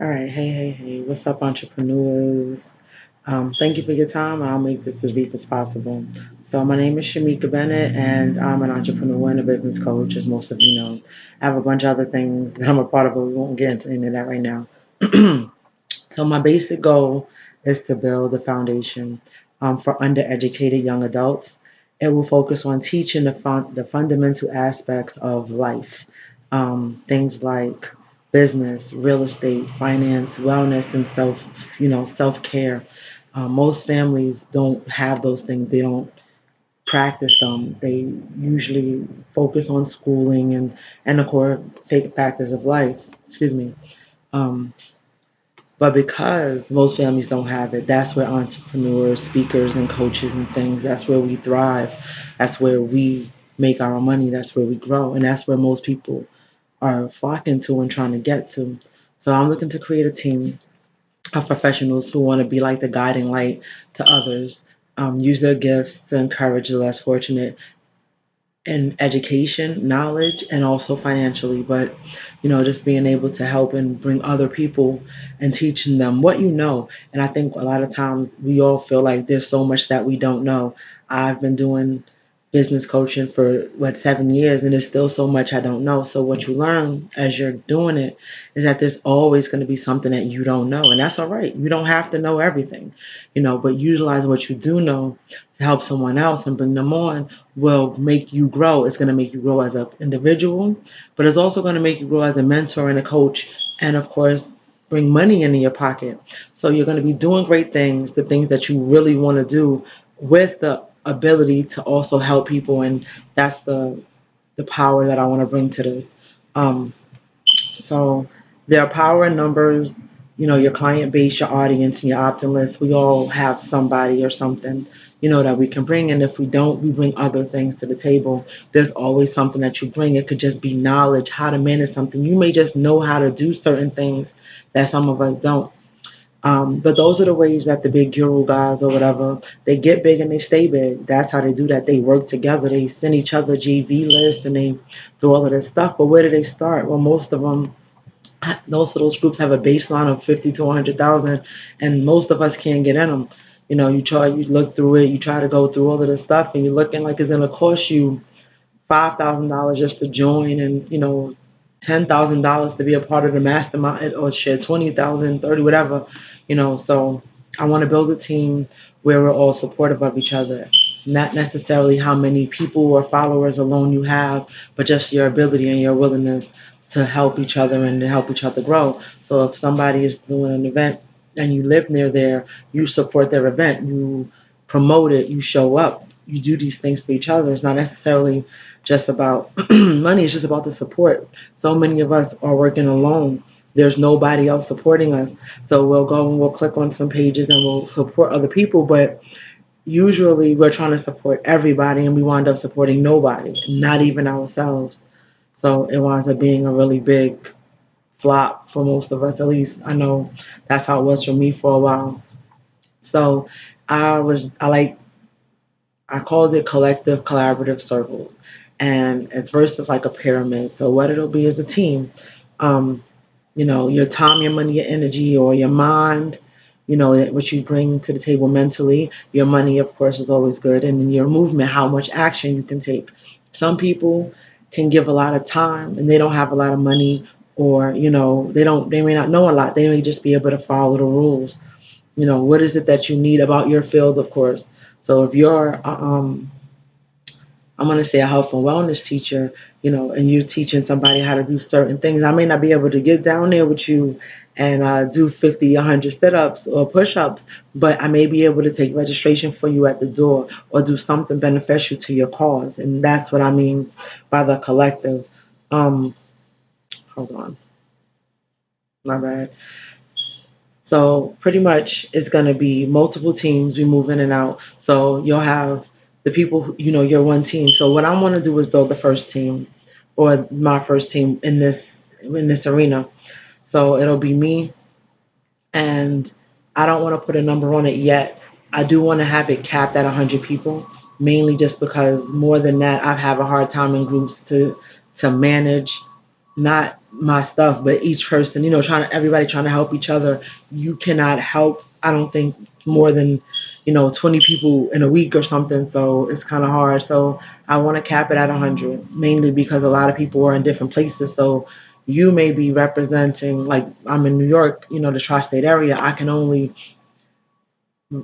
All right, hey, what's up, entrepreneurs? Thank you for your time. I'll make this as brief as possible. So, my name is Shamika Bennett, and I'm an entrepreneur and a business coach, as most of you know. I have a bunch of other things that I'm a part of, but we won't get into any of that right now. So, my basic goal is to build a foundation for undereducated young adults. It will focus on teaching the fundamental aspects of life, things like business, real estate, finance, wellness, and self care. Most families don't have those things. They don't practice them. They usually focus on schooling and the core fake factors of life. Excuse me. Um, but because most families don't have it, that's where entrepreneurs, speakers, and coaches and things, that's where we thrive. That's where we make our money. That's where we grow. And that's where most people are flocking to and trying to get to. So I'm looking to create a team of professionals who want to be like the guiding light to others, use their gifts to encourage the less fortunate, in education, knowledge, and also financially. But just being able to help and bring other people and teaching them what you know. And I think a lot of times we all feel like there's so much that we don't know. I've been doing business coaching for 7 years, and there's still so much I don't know. So what you learn as you're doing it is that there's always going to be something that you don't know, and that's all right. You don't have to know everything, but utilize what you do know to help someone else and bring them on will make you grow. It's going to make you grow as an individual, but it's also going to make you grow as a mentor and a coach, and of course, bring money into your pocket. So you're going to be doing great things, the things that you really want to do, with the ability to also help people, and that's the power that I want to bring to this. Um, so there are power in numbers. Your client base, your audience, and your opt-in list. We all have somebody or something, that we can bring. And if we don't, we bring other things to the table. There's always something that you bring. It could just be knowledge, how to manage something. You may just know how to do certain things that some of us don't. But those are the ways that the big guru guys or whatever, they get big and they stay big. That's how they do that. They work together. They send each other GV lists and they do all of this stuff. But where do they start? Well, most of those groups have a baseline of 50 to 100,000, and most of us can't get in them. You look through it, you try to go through all of this stuff, and you're looking like it's going to cost you $5,000 just to join, and $10,000 to be a part of the mastermind, or share 20,000, 30, whatever. So I want to build a team where we're all supportive of each other. Not necessarily how many people or followers alone you have, but just your ability and your willingness to help each other and to help each other grow. So if somebody is doing an event and you live near there, you support their event, you promote it, you show up, you do these things for each other. It's not necessarily just about money, it's just about the support. So many of us are working alone. There's nobody else supporting us. So we'll go and we'll click on some pages and we'll support other people, but usually we're trying to support everybody and we wind up supporting nobody, not even ourselves. So it winds up being a really big flop for most of us. At least I know that's how it was for me for a while. So I called it collective collaborative circles. And it's versus like a pyramid. So what it'll be is a team. Um, your time, your money, your energy, or your mind, what you bring to the table mentally. Your money, of course, is always good. And then your movement, how much action you can take. Some people can give a lot of time and they don't have a lot of money, or, they may not know a lot. They may just be able to follow the rules. What is it that you need about your field, of course. So if you're I'm going to say a health and wellness teacher, and you're teaching somebody how to do certain things. I may not be able to get down there with you and do 50, 100 sit-ups or push-ups, but I may be able to take registration for you at the door or do something beneficial to your cause. And that's what I mean by the collective. Um, Hold on, my bad. So pretty much it's going to be multiple teams. We move in and out. So you'll have the people, you're one team. So what I want to do is build the first team, or my first team in this arena. So it'll be me, and I don't want to put a number on it yet. I do want to have it capped at 100 people, mainly just because more than that, I have a hard time in groups to manage, not my stuff, but each person, everybody trying to help each other. You cannot help, I don't think, more than, 20 people in a week or something. So it's kind of hard. So I want to cap it at 100, mainly because a lot of people are in different places. So you may be representing, like I'm in New York, the tri-state area. I can only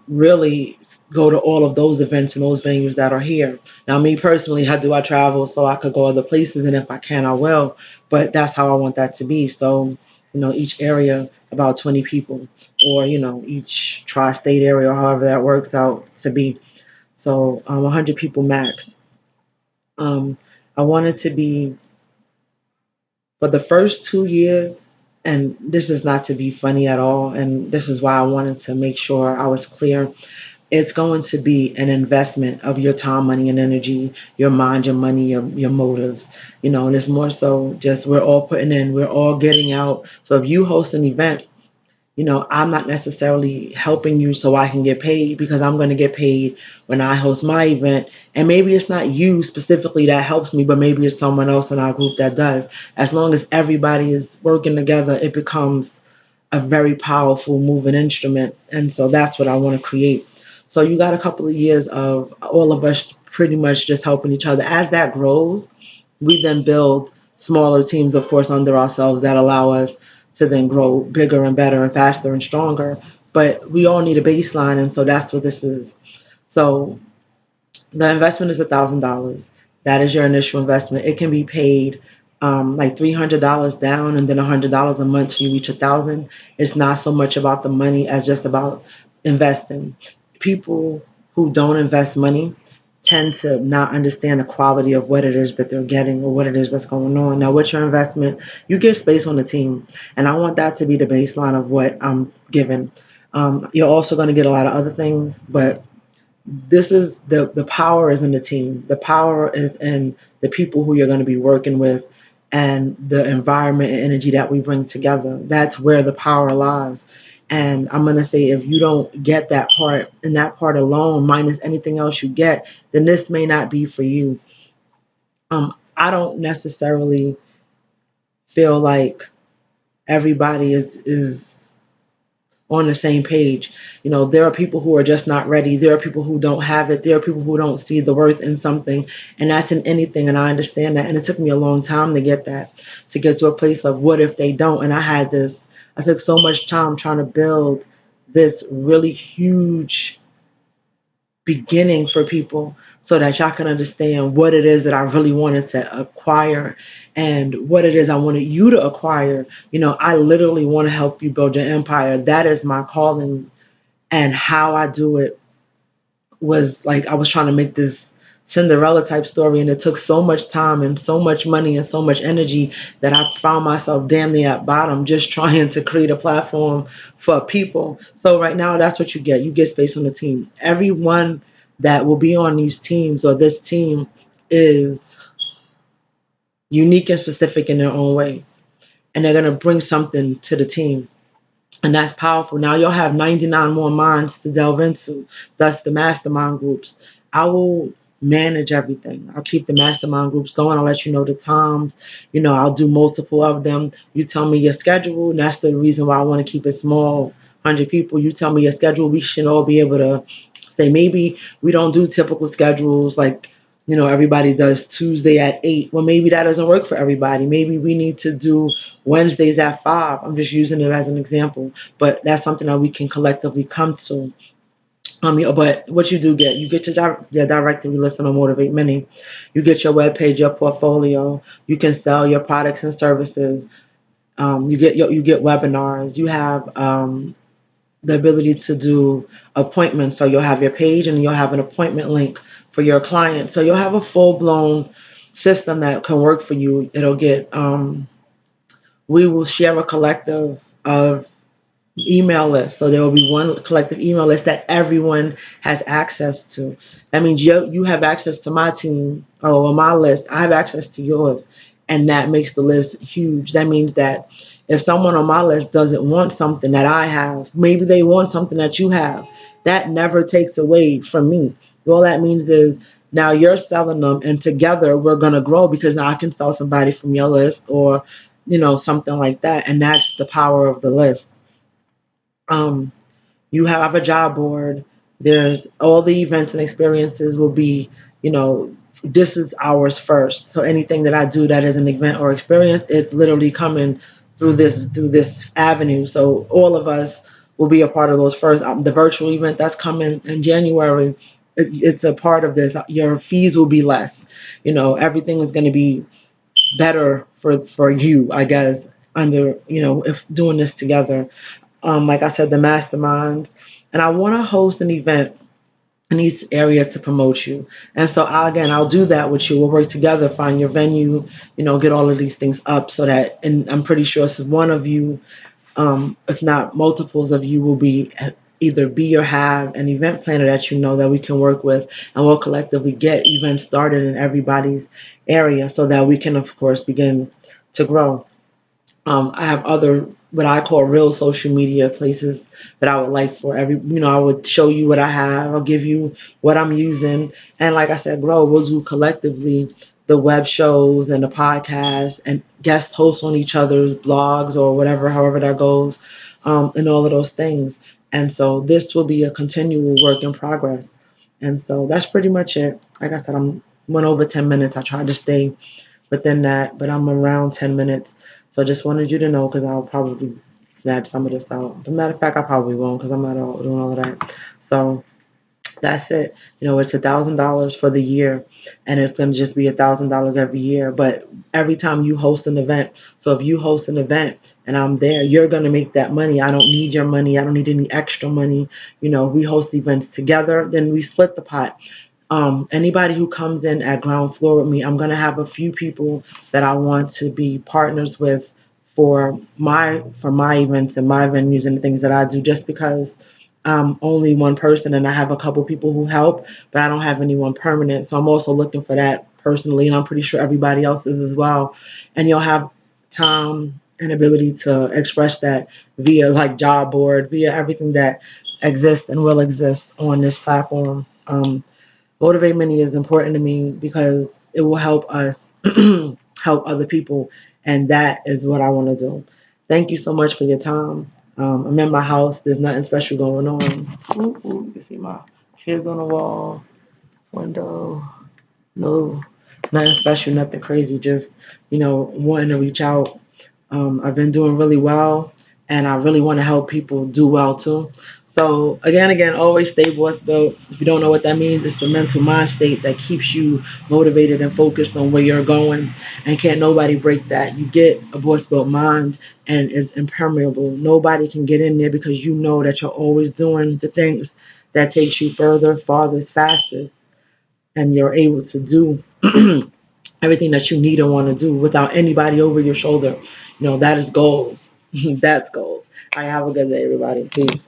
really go to all of those events and those venues that are here. Now, me personally, how do I travel so I could go other places? And if I can, I will. But that's how I want that to be. So, each area about 20 people, or each tri-state area, or however that works out to be. So, 100 people max. Um, I wanted to be for the first 2 years, and this is not to be funny at all, and this is why I wanted to make sure I was clear. It's going to be an investment of your time, money, and energy, your mind, your money, your motives, and it's more so just we're all putting in, we're all getting out. So if you host an event, I'm not necessarily helping you so I can get paid, because I'm going to get paid when I host my event. And maybe it's not you specifically that helps me, but maybe it's someone else in our group that does. As long as everybody is working together, it becomes a very powerful moving instrument. And so that's what I want to create. So you got a couple of years of all of us pretty much just helping each other. As that grows, we then build smaller teams, of course, under ourselves that allow us to then grow bigger and better and faster and stronger. But we all need a baseline, and so that's what this is. So the investment is $1,000. That is your initial investment. It can be paid like $300 down and then $100 a month till you reach 1,000. It's not so much about the money as just about investing. People who don't invest money tend to not understand the quality of what it is that they're getting or what it is that's going on. Now, with your investment, you get space on the team, and I want that to be the baseline of what I'm giving. You're also going to get a lot of other things, but this is the power is in the team. The power is in the people who you're going to be working with, and the environment and energy that we bring together. That's where the power lies. And I'm going to say, if you don't get that part, and that part alone minus anything else you get, then this may not be for you. I don't necessarily feel like everybody is on the same page. There are people who are just not ready. There are people who don't have it. There are people who don't see the worth in something, and that's in anything. And I understand that. And it took me a long time to get that, to get to a place of what if they don't. And I took so much time trying to build this really huge beginning for people so that y'all can understand what it is that I really wanted to acquire and what it is I wanted you to acquire. I literally want to help you build your empire. That is my calling. And how I do it was like I was trying to make this Cinderella type story, and it took so much time and so much money and so much energy that I found myself damn near at bottom just trying to create a platform for people. So right now, that's what you get. You get space on the team. Everyone that will be on these teams or this team is unique and specific in their own way, and they're going to bring something to the team. And that's powerful. Now you'll have 99 more minds to delve into, thus the mastermind groups. I will manage everything. I'll keep the mastermind groups going. I'll let you know the times. I'll do multiple of them. You tell me your schedule, and that's the reason why I want to keep it small, 100 people. You tell me your schedule. We should all be able to say, maybe we don't do typical schedules like, everybody does Tuesday at 8. Well, maybe that doesn't work for everybody. Maybe we need to do Wednesdays at 5. I'm just using it as an example, but that's something that we can collectively come to. But what you do get, you get your directory listen on Motivate Many. You get your webpage, your portfolio. You can sell your products and services. You get webinars. You have the ability to do appointments. So you'll have your page and you'll have an appointment link for your client. So you'll have a full blown system that can work for you. We will share a collective of email list. So there will be one collective email list that everyone has access to. That means you have access to my team or my list. I have access to yours. And that makes the list huge. That means that if someone on my list doesn't want something that I have, maybe they want something that you have. That never takes away from me. All that means is Now you're selling them, and together we're gonna grow because now I can sell somebody from your list, or something like that, and that's the power of the list. Um, you have a job board. There's all the events and experiences will be, you know, this is ours first. So anything that I do that is an event or experience, it's literally coming through this avenue. So all of us will be a part of those first. The virtual event that's coming in January, it's a part of this. Your fees will be less. Everything is going to be better for you, I guess. Under if doing this together, like I said, the masterminds. And I want to host an event in each area to promote you. And so I'll do that with you. We'll work together, find your venue, get all of these things up so that, and I'm pretty sure it's one of you, if not multiples of you, will be either be or have an event planner that that we can work with, and we'll collectively get events started in everybody's area so that we can, of course, begin to grow. I have other what I call real social media places that I would like for I would show you what I have. I'll give you what I'm using. And like I said, grow. We'll do collectively the web shows and the podcasts and guest hosts on each other's blogs or whatever, however that goes, and all of those things. And so this will be a continual work in progress. And so that's pretty much it. Like I said, I'm went over 10 minutes. I tried to stay within that, but I'm around 10 minutes. So I just wanted you to know because I'll probably snatch some of this out. As a matter of fact, I probably won't because I'm not doing all of that. So that's it. It's $1,000 for the year, and it's going to just be $1,000 every year. But every time you host an event, so if you host an event and I'm there, you're going to make that money. I don't need your money. I don't need any extra money. We host events together, then we split the pot. Anybody who comes in at ground floor with me, I'm gonna have a few people that I want to be partners with for my events and my venues and the things that I do. Just because I'm only one person and I have a couple people who help, but I don't have anyone permanent. So I'm also looking for that personally, and I'm pretty sure everybody else is as well. And you'll have time and ability to express that via like job board, via everything that exists and will exist on this platform. Motivate Many is important to me because it will help us help other people, and that is what I want to do. Thank you so much for your time. I'm in my house. There's nothing special going on. Ooh, ooh, you can see my kids on the wall, window. No, nothing special, nothing crazy. Just wanting to reach out. I've been doing really well, and I really want to help people do well too. So again, always stay voice built. If you don't know what that means, it's the mental mind state that keeps you motivated and focused on where you're going, and can't nobody break that. You get a voice built mind, and it's impermeable. Nobody can get in there because you know that you're always doing the things that takes you further, farthest, fastest, and you're able to do everything that you need and want to do without anybody over your shoulder. That is goals. That's goals. All right, have a good day, everybody. Peace.